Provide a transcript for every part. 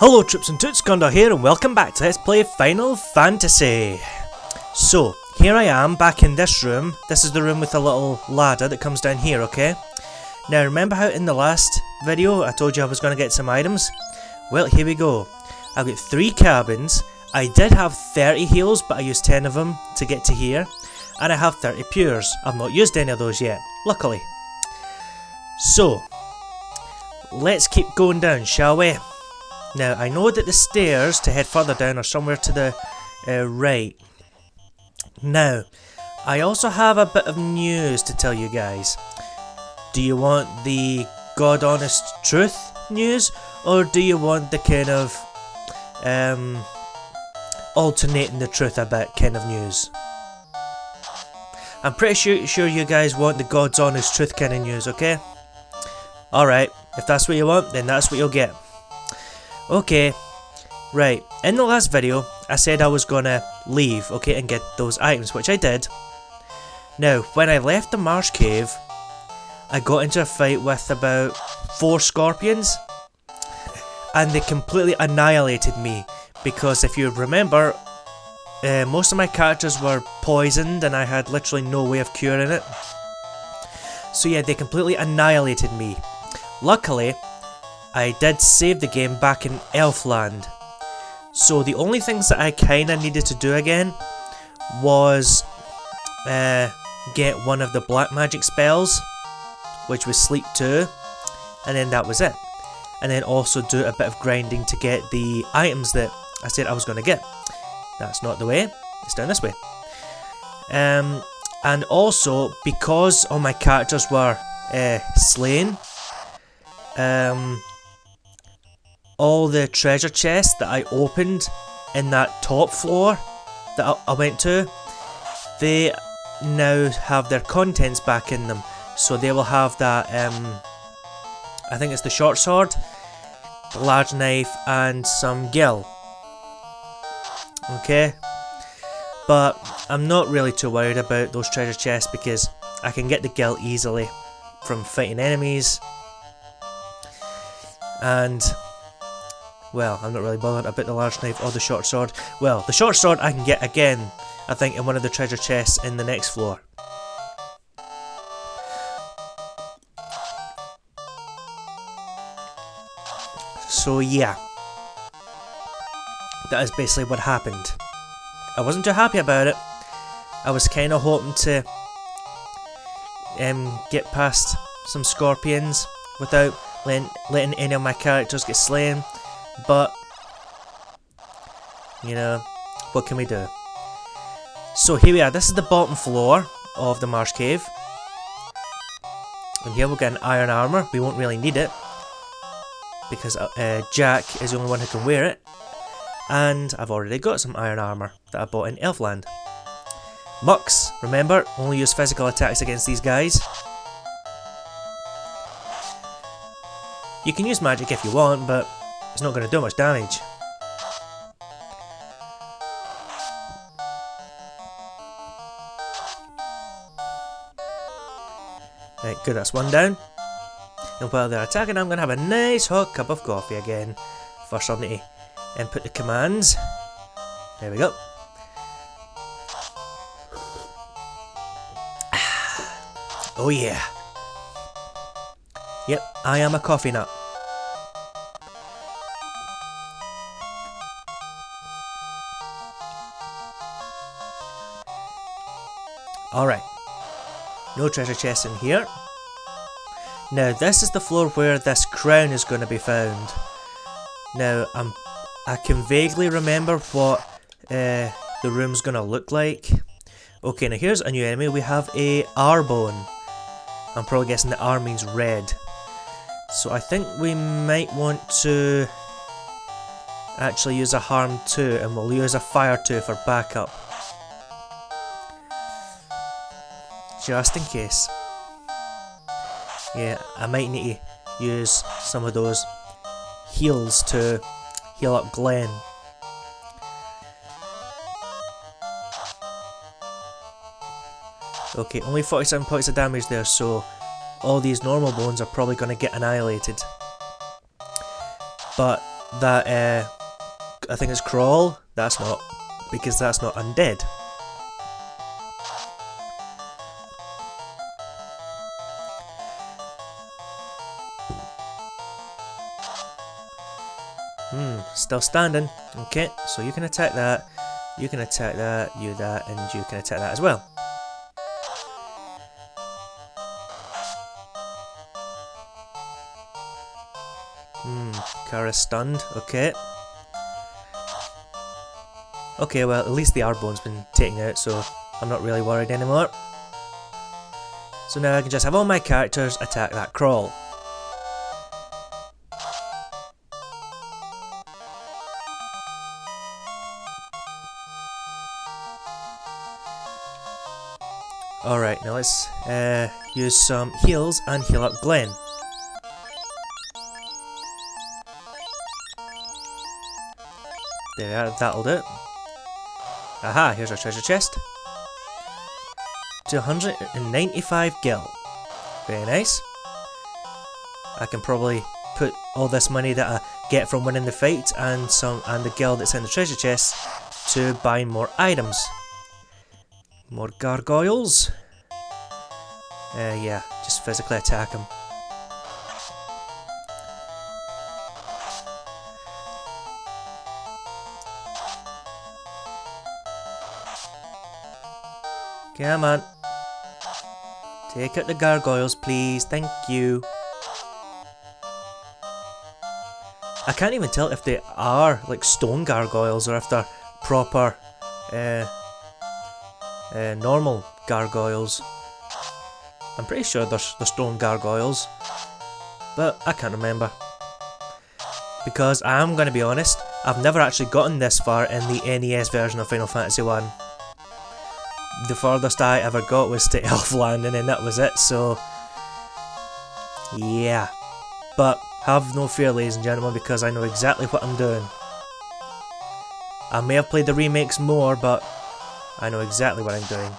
Hello Trips and Toots, Gundar here and welcome back to Let's Play Final Fantasy. So, here I am back in this room. This is the room with a little ladder that comes down here, okay? Now remember how in the last video I told you I was going to get some items? Well, here we go. I've got 3 cabins. I did have 30 heals, but I used 10 of them to get to here. And I have 30 pures. I've not used any of those yet, luckily. So, let's keep going down, shall we? Now, I know that the stairs to head further down are somewhere to the right. Now, I also have a bit of news to tell you guys. Do you want the God honest truth news, or do you want the kind of alternating the truth a bit kind of news? I'm pretty sure you guys want the God's honest truth kind of news, okay? Alright, if that's what you want, then that's what you'll get. Okay, right, in the last video, I said I was gonna leave, okay, and get those items, which I did. Now, when I left the marsh cave, I got into a fight with about 4 scorpions, and they completely annihilated me, because if you remember, most of my characters were poisoned, and I had literally no way of curing it. So yeah, they completely annihilated me. Luckily, I did save the game back in Elfland, so the only things that I kinda needed to do again was get one of the black magic spells, which was Sleep 2, and then that was it. And then also do a bit of grinding to get the items that I said I was going to get. That's not the way, it's down this way. And also, because all my characters were slain, all the treasure chests that I opened in that top floor that I went to, they now have their contents back in them. So they will have that, I think it's the short sword, the large knife, and some gil. Okay? But I'm not really too worried about those treasure chests because I can get the gil easily from fighting enemies. And, well, I'm not really bothered about the large knife or the short sword. Well, the short sword I can get again, I think, in one of the treasure chests in the next floor. So yeah, that is basically what happened. I wasn't too happy about it. I was kind of hoping to get past some scorpions without letting any of my characters get slain, but you know, what can we do? So here we are, this is the bottom floor of the marsh cave, and here we'll get an iron armour. We won't really need it because Jack is the only one who can wear it, and I've already got some iron armour that I bought in Elfland. Mucks, remember, only use physical attacks against these guys. You can use magic if you want, but it's not going to do much damage. Right, good, that's one down. And while they're attacking, I'm going to have a nice hot cup of coffee again. First I'll need to input the commands. There we go. Oh yeah. Yep, I am a coffee nut. Alright. No treasure chests in here. Now this is the floor where this crown is going to be found. Now I can vaguely remember what the room's going to look like. Okay, now here's a new enemy. We have a R-bone. I'm probably guessing the R means red. So I think we might want to actually use a harm 2, and we'll use a fire 2 for backup. Just in case. Yeah, I might need to use some of those heals to heal up Glenn. Okay, only 47 points of damage there, so all these normal bones are probably going to get annihilated. But that, I think it's Crawl. That's not, because that's not undead. Still standing. Okay, so you can attack that, you can attack that, you that, and you can attack that as well. Kara's stunned. Okay. Okay, well, at least the Arbone's been taken out, so I'm not really worried anymore. So now I can just have all my characters attack that Crawl. Alright, now let's use some heals and heal up Glenn. There we are, that'll do it. Aha, here's our treasure chest. 295 gil. Very nice. I can probably put all this money that I get from winning the fight and the gil that's in the treasure chest to buy more items. More gargoyles. Yeah, just physically attack them. Come on. Take out the gargoyles, please. Thank you. I can't even tell if they are like stone gargoyles or if they're proper normal gargoyles. I'm pretty sure they're stone gargoyles, but I can't remember. Because I'm going to be honest, I've never actually gotten this far in the NES version of Final Fantasy 1. The furthest I ever got was to Elfland and then that was it, so yeah. But have no fear, ladies and gentlemen, because I know exactly what I'm doing. I may have played the remakes more, but I know exactly what I'm doing.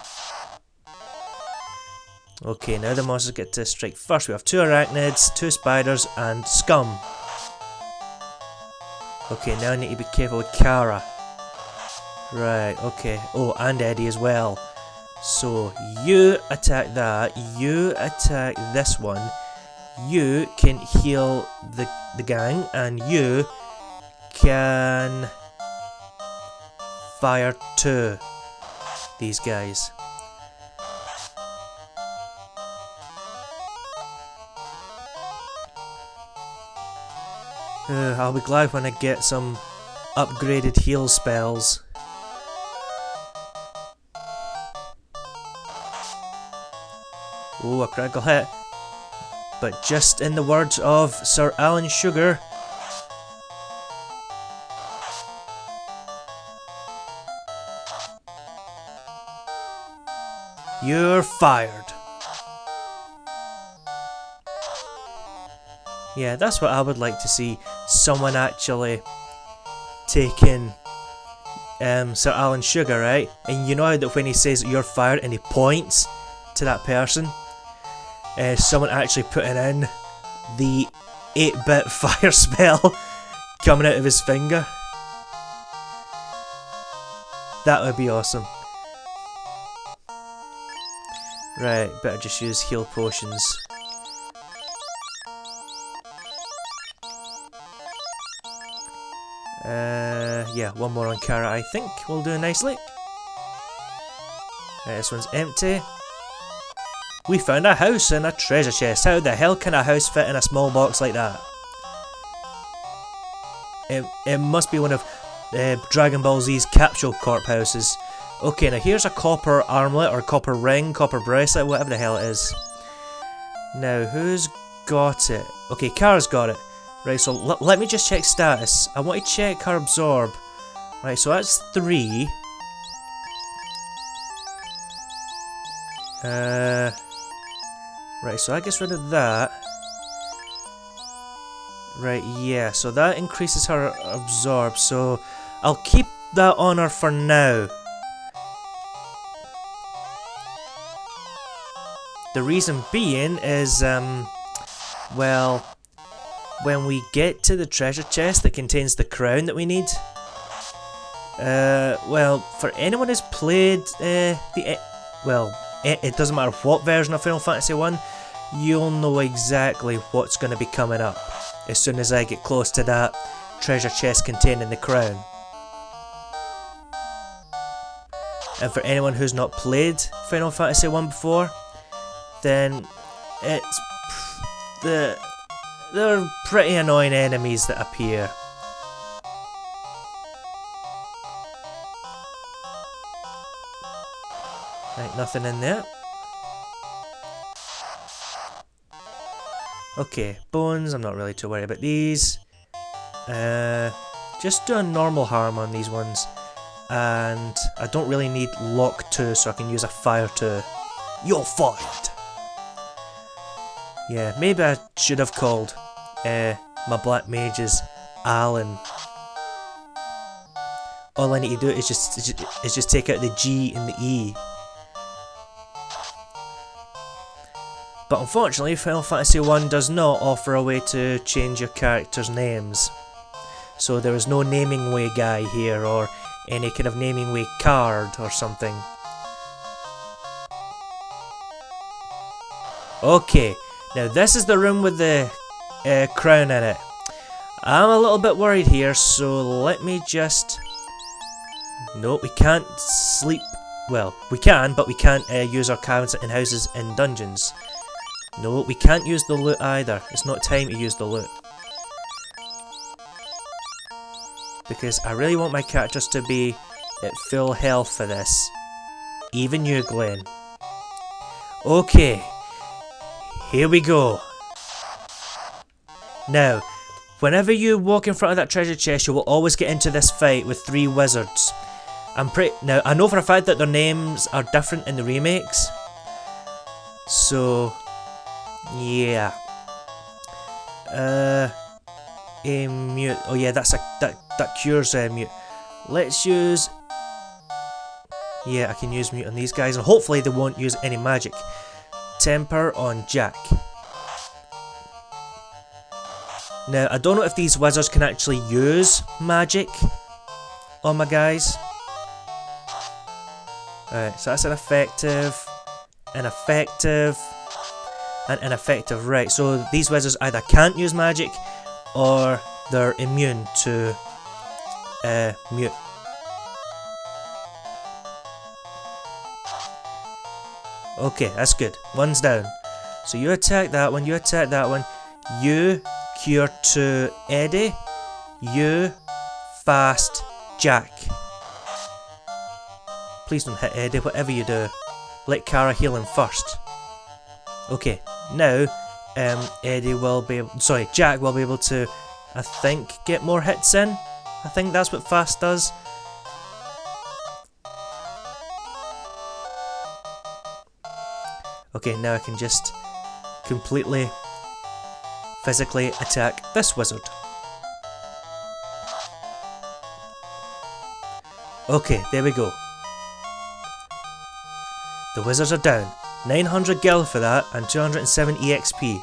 Okay, now the monsters get to strike first. We have 2 arachnids, 2 spiders, and scum. Okay, now I need to be careful with Kara. Right, okay. Oh, and Eddie as well. So, you attack that, you attack this one, you can heal the gang, and you can fire 2 these guys. I'll be glad when I get some upgraded heal spells. Oh, a critical hit. But just in the words of Sir Alan Sugar, you're fired. Yeah, that's what I would like to see. Someone actually taking Sir Alan Sugar, right? And you know how that when he says you're fired and he points to that person, someone actually putting in the 8-bit fire spell coming out of his finger. That would be awesome. Right, better just use heal potions. Yeah, one more on Kara I think will do nicely. This one's empty. We found a house and a treasure chest. How the hell can a house fit in a small box like that? It must be one of Dragon Ball Z's Capsule Corp houses. Okay, now here's a copper armlet or copper ring, copper bracelet, whatever the hell it is. Now, who's got it? Okay, Kara's got it. Right, so let me just check status. I want to check her absorb. Right, so that's 3. Right, so that gets rid of that. Right, yeah, so that increases her absorb, so I'll keep that on her for now. The reason being is, well, when we get to the treasure chest that contains the crown that we need. Well, for anyone who's played it doesn't matter what version of Final Fantasy 1, you'll know exactly what's going to be coming up as soon as I get close to that treasure chest containing the crown. And for anyone who's not played Final Fantasy 1 before, then they're pretty annoying enemies that appear. Right, nothing in there. Okay, bones, I'm not really too worried about these. Just doing normal harm on these ones. And I don't really need lock 2, so I can use a fire 2. You're fired! Yeah, maybe I should have called my black mages Alan. All I need to do is just take out the G and the E. But unfortunately, Final Fantasy 1 does not offer a way to change your character's names. So there is no naming way guy here, or any kind of naming way card or something. Okay, now this is the room with the crown in it. I'm a little bit worried here, so let me just... No, we can't sleep... Well, we can, but we can't use our cabins in houses in dungeons. No, we can't use the loot either. It's not time to use the loot. Because I really want my characters to be at full health for this. Even you, Glenn. Okay. Here we go. Now, whenever you walk in front of that treasure chest, you will always get into this fight with 3 wizards. Now, I know for a fact that their names are different in the remakes. So... yeah. Mute. Oh yeah, that cures mute. Let's use... yeah, I can use mute on these guys, and hopefully they won't use any magic. Temper on Jack. Now, I don't know if these wizards can actually use magic on my guys. Alright, so that's an effective, and ineffective. Right, so these wizards either can't use magic or they're immune to mute. Okay, that's good. One's down. So you attack that one, you attack that one. You cure to Eddie. You fast Jack. Please don't hit Eddie, whatever you do. Let Kara heal him first. Okay, now Jack will be able to, I think, get more hits in. I think that's what fast does. Okay, now I can just completely physically attack this wizard. Okay, there we go. The wizards are down. 900 gil for that and 207 EXP.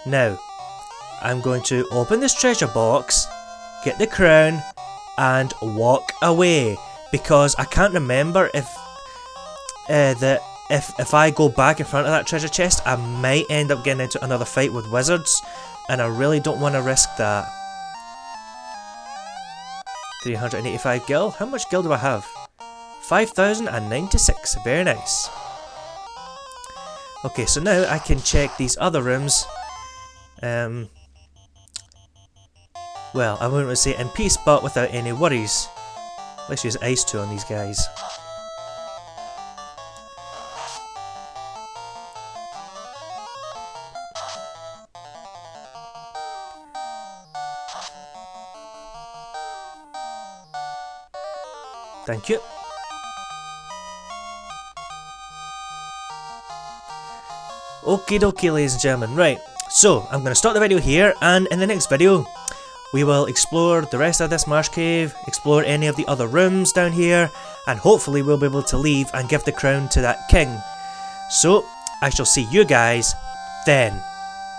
Now, I'm going to open this treasure box, get the crown, and walk away. Because I can't remember if if I go back in front of that treasure chest, I might end up getting into another fight with wizards, and I really don't want to risk that. 385 gil? How much gil do I have? 5,096. Very nice. Okay, so now I can check these other rooms. Well, I wouldn't want to say in peace, but without any worries. Let's use Ice 2 on these guys. Thank you. Okie dokie, ladies and gentlemen. Right, so I'm going to stop the video here, and in the next video we will explore the rest of this marsh cave, explore any of the other rooms down here, and hopefully we'll be able to leave and give the crown to that king. So, I shall see you guys then.